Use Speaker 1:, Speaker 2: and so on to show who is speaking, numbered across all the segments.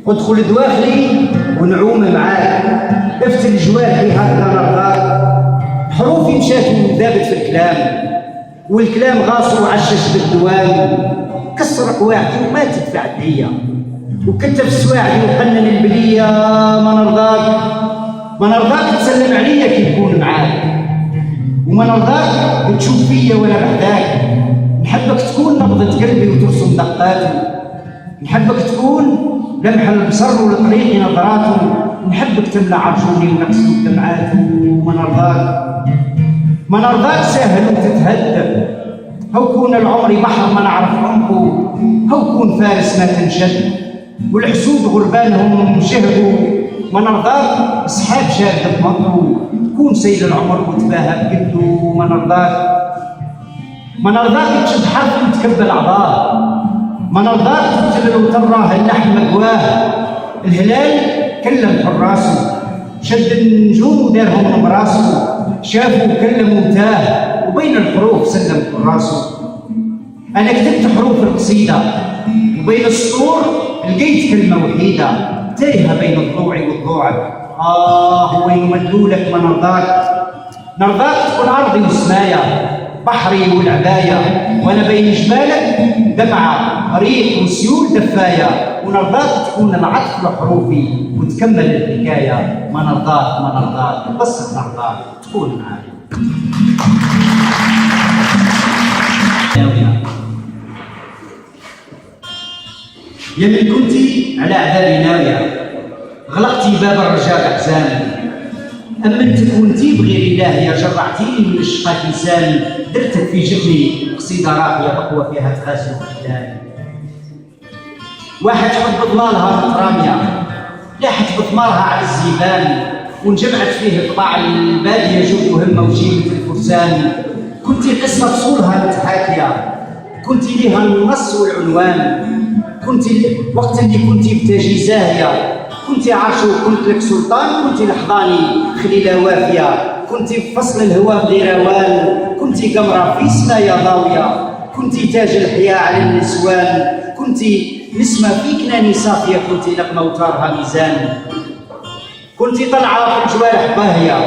Speaker 1: ادخل دواخلي ونعوم معاك، افتل جواحي هكذا نرضاك. حروفي مشات وذابت في الكلام، والكلام غاص وعشش بالدوام. كسر قواعدي وما تدفع الدية، وكتف سواعدي وقنن البلية. ما نرضاك تسلم عليا كي نكون معاك، وما نرضاك تشوف فيا وانا بحداك. نحبك تكون نبضة قلبي وترسم دقاتي، نحبك تكون لمح البصر ولطريقي نظراته، نحبك تملى عرجوني ونقصد دمعاتي. ما نرضاك سهل وتتهدى، هو كون العمر بحر ما نعرف عمقه، هو كون فارس ما تنشد والحسود غربانهم شهبوا. ما نرضاك اصحاب شاد بمطره، كون سيد العمر وتباهى بقده. ما نرضاك تشد حرف وتكبل عضاه، ما نرضاك تبتل وتراه اللحم مقواه. الهلال كلم حراسه، شد النجوم ودارهم براسه، شافوا وكلموا وتاه وبين الحروف سلم حراسه. انا كتبت حروف القصيده وبين السطور لقيت كلمه وحيده، تايهه بين ضلوعي وضلوعك. وين مدلولك. ما نرضاك تكون ارضي وسمايا، بحري والعبايه، وانا بين جبالك دمعه ريق وسيول دفايه. ونرضاك تكون العطف لحروفي وتكمل الحكايه. ما نرضاك بس نرضاك تكون معايا. يا من كنتي على عذابي ناويه، غلقتي باب الرجاء احزاني. أمنت كنتي بغير إلهي، جرعتيني من الشقاك لساني. درتك في جبني قصيدة راقية أقوى فيها تغازل وخلاني. واحد حب ضلالها رامية، لاحت بثمارها على الزيبان، وانجمعت فيه طباع البادية جود وهمة وجيبة الفرسان. كنتي قصة فصولها متحاكية، كنتي ليها النص والعنوان. كنتي وقت اللي كنتي بتاجي زاهية، كنتي عرش وكنت لك سلطان. كنتي لحظاني خليلة وافية، كنتي في فصل الهواء بغيروان. كنتي قمرة في سمايا ضاوية، كنتي تاج الحياة على النسوان. كنتي نسمة في كناني صافية، كنتي نقمة وتارها ميزان. كنتي طلعة في الجوارح باهية،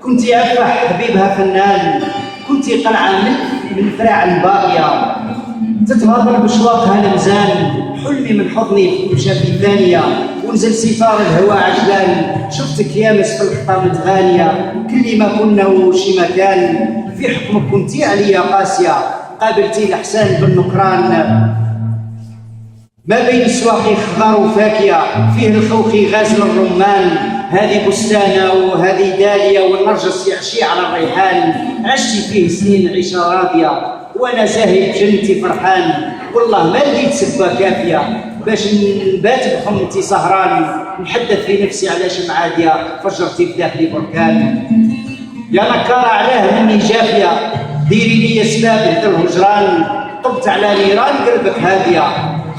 Speaker 1: كنتي أفرح حبيبها فنان. كنتي قلعة من فراع الباقية، تتهضر بشواطها المزان. حلمي من حضني وشافي ثانية، ونزل ستار الهوى عجلان. شفتك يامس في الخطا متغانية، كل ما كنا وشي مكان. في حكمك كنتي عليا قاسية، قابلتي الإحسان بالنكران. ما بين السواقي خضار وفاكهة، فيه الخوخي غازل الرمان. هذه بستانة وهذه دالية، والنرجس يعشي على الريحان. عشتي فيه سنين عيشة راضية، وانا زاهي بجنتي فرحان. والله ما لقيت سبة كافية باش نبات بحمتي سهران. نحدث في نفسي علاش معادية، فجرتي بداخلي بركان. يا نكارة علاه مني جافية، ديري لي اسباب مثل الهجران. طبت على نيران قلبك هادية،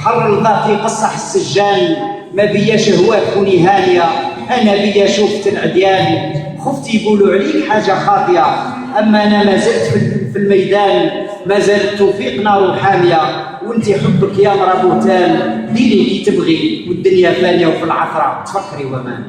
Speaker 1: حر الضغط يقصح السجان. ما بيا شهوات كوني هانية، انا بيا شوفت العديان. خفتي يقولوا عليك حاجة خاطية، اما انا ما زلت في الميدان. ما زال التوفيق نار حامية، وانتي حبك يا مرا بوتان. ديري كي تبغي والدنيا فانية، وفي العثرة تفكري ومان.